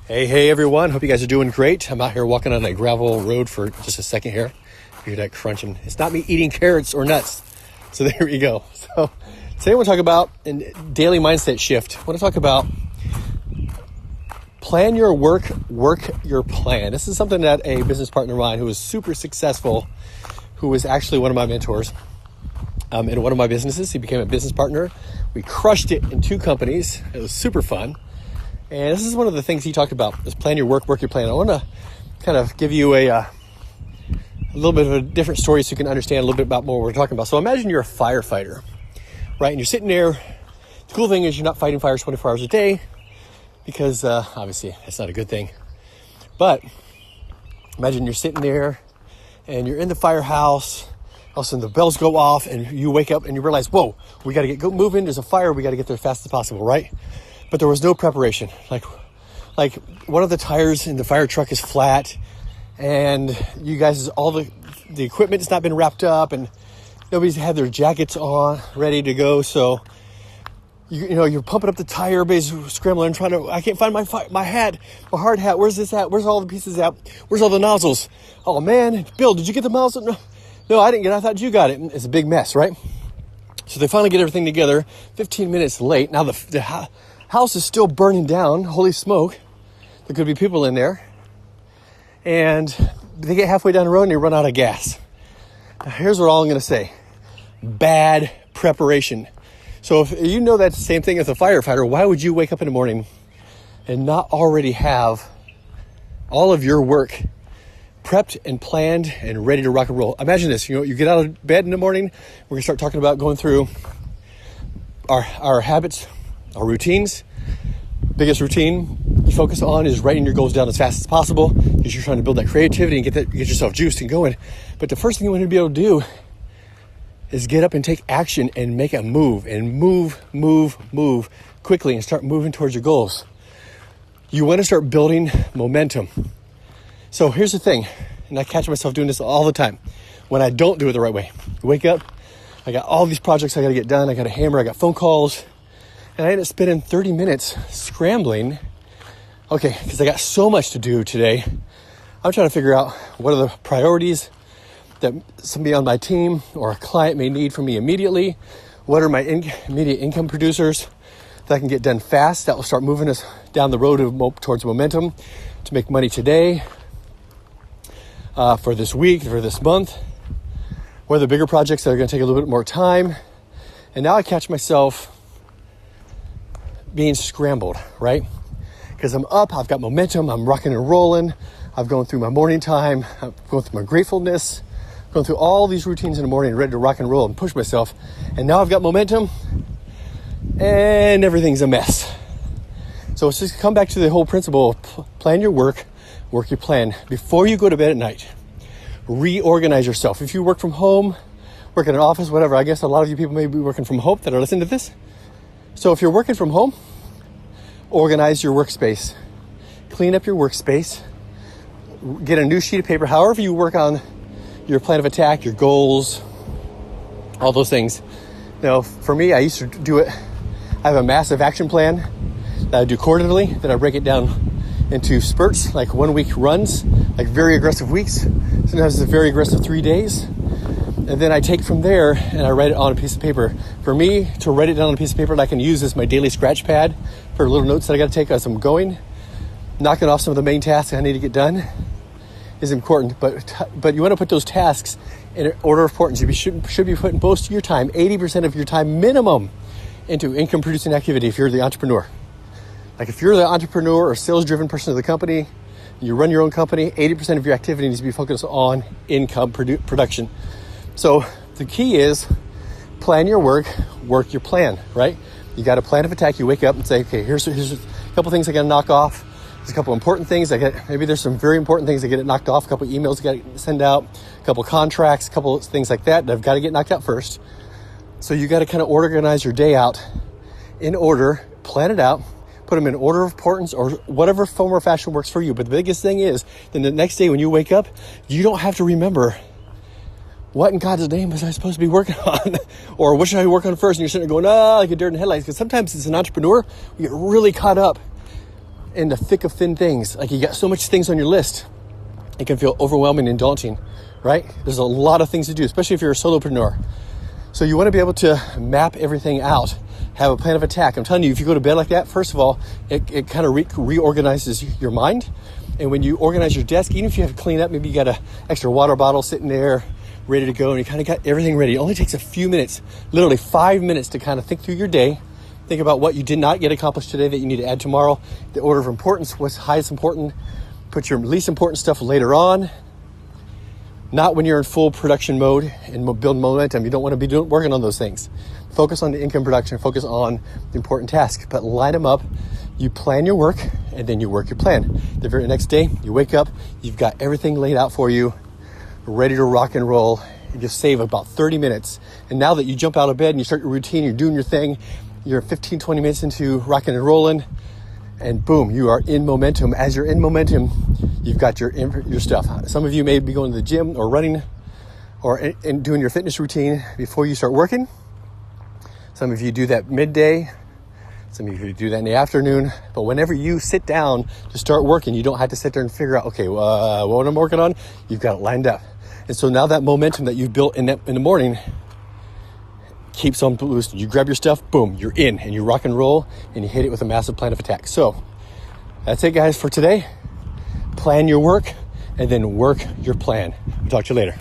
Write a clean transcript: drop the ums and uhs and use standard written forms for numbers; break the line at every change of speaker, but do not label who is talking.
Hey everyone. Hope you guys are doing great. I'm out here walking on a gravel road for just a second here. Hear that crunching. It's not me eating carrots or nuts. So there we go. So today I want to talk about a daily mindset shift. I want to talk about plan your work your plan. This is something that a business partner of mine who was super successful, who was actually one of my mentors in one of my businesses. He became a business partner. We crushed it in 2 companies. It was super fun. And this is one of the things he talked about, is plan your work your plan. I want to kind of give you a little bit of a different story so you can understand a little bit about what we're talking about. So imagine you're a firefighter, right? And you're sitting there. The cool thing is you're not fighting fires 24 hours a day because obviously that's not a good thing. But imagine you're sitting there and you're in the firehouse. All of a sudden the bells go off and you wake up and you realize, whoa, we got to go moving. There's a fire. We got to get there as fast as possible, right? But there was no preparation. Like one of the tires in the fire truck is flat, and you guys, all the equipment has not been wrapped up, and nobody's had their jackets on, ready to go. So you're pumping up the tire, everybody's scrambling, I can't find my hat, my hard hat. Where's this at? Where's all the pieces at? Where's all the nozzles? Oh man, Bill, did you get the nozzle? No, I didn't get it. I thought you got it. It's a big mess, right? So they finally get everything together. 15 minutes late. Now the house is still burning down. Holy smoke. There could be people in there. And they get halfway down the road and they run out of gas. Now, here's what all I'm going to say. Bad preparation. So if you know that's the same thing as a firefighter, why would you wake up in the morning and not already have all of your work prepped and planned and ready to rock and roll? Imagine this. You get out of bed in the morning. We're going to start talking about going through our habits, our routines. Biggest routine you focus on is writing your goals down as fast as possible because you're trying to build that creativity and get yourself juiced and going. But the first thing you want to be able to do is get up and take action and make a move and move quickly and start moving towards your goals. You want to start building momentum. So here's the thing, and I catch myself doing this all the time when I don't do it the right way. I wake up, I got all these projects I got to get done. I got a hammer, I got phone calls. And I ended up spending 30 minutes scrambling. Okay, because I got so much to do today. I'm trying to figure out what are the priorities that somebody on my team or a client may need from me immediately. What are my immediate income producers that I can get done fast that will start moving us down the road towards momentum to make money today, for this week, for this month. What are the bigger projects that are going to take a little bit more time? And now I catch myself being scrambled, right? Because I'm up, I've got momentum, I'm rocking and rolling, I've gone through my morning time, I'm going through my gratefulness, going through all these routines in the morning, ready to rock and roll and push myself. And now I've got momentum and everything's a mess. So let's just come back to the whole principle of plan your work your plan. Before you go to bed at night, reorganize yourself. If you work from home, work in an office, whatever, I guess a lot of you people may be working from home that are listening to this. So if you're working from home, organize your workspace. Clean up your workspace. Get a new sheet of paper. However you work on your plan of attack, your goals, all those things. Now, for me, I used to do it. I have a massive action plan that I do quarterly. Then I break it down into spurts, like 1 week runs, like very aggressive weeks. Sometimes it's a very aggressive 3 days. And then I take from there and I write it on a piece of paper. For me, to write it down on a piece of paper that I can use as my daily scratch pad for little notes that I got to take as I'm going, knocking off some of the main tasks I need to get done is important. But you want to put those tasks in order of importance. You should be putting most of your time, 80% of your time minimum, into income producing activity if you're the entrepreneur. Like if you're the entrepreneur or sales driven person of the company, you run your own company, 80% of your activity needs to be focused on income production. So the key is plan your work your plan, right? You got a plan of attack. You wake up and say, okay, here's a couple things I got to knock off. There's a couple important things. Maybe there's some very important things that get it knocked off. A couple emails I got to send out, a couple contracts, a couple things like that I've got to get knocked out first. So you got to kind of organize your day out in order, plan it out, put them in order of importance or whatever form or fashion works for you. But the biggest thing is, then the next day when you wake up, you don't have to remember what in God's name was I supposed to be working on? Or what should I work on first? And you're sitting there going, like a deer in the headlights. Because sometimes as an entrepreneur, we get really caught up in the thick of thin things. Like you got so much things on your list, it can feel overwhelming and daunting, right? There's a lot of things to do, especially if you're a solopreneur. So you want to be able to map everything out, have a plan of attack. I'm telling you, if you go to bed like that, first of all, it kind of reorganizes your mind. And when you organize your desk, even if you have to clean up, maybe you got an extra water bottle sitting there ready to go, and you kind of got everything ready. It only takes a few minutes, literally 5 minutes, to kind of think through your day. Think about what you did not get accomplished today that you need to add tomorrow. The order of importance, what's highest important. Put your least important stuff later on. Not when you're in full production mode and build momentum. You don't want to be working on those things. Focus on the income production, focus on the important tasks, but line them up. You plan your work, and then you work your plan. The very next day, you wake up, you've got everything laid out for you, ready to rock and roll. You just save about 30 minutes. And now that you jump out of bed and you start your routine, you're doing your thing, you're 15, 20 minutes into rocking and rolling, and boom, you are in momentum. As you're in momentum, you've got your stuff. Some of you may be going to the gym or running or and doing your fitness routine before you start working. Some of you do that midday. Some of you do that in the afternoon. But whenever you sit down to start working, you don't have to sit there and figure out, okay, what I'm working on. You've got it lined up. And so now that momentum that you've built in the morning keeps on boosting. You grab your stuff, boom, you're in, and you rock and roll, and you hit it with a massive plan of attack. So that's it, guys, for today. Plan your work, and then work your plan. I'll talk to you later.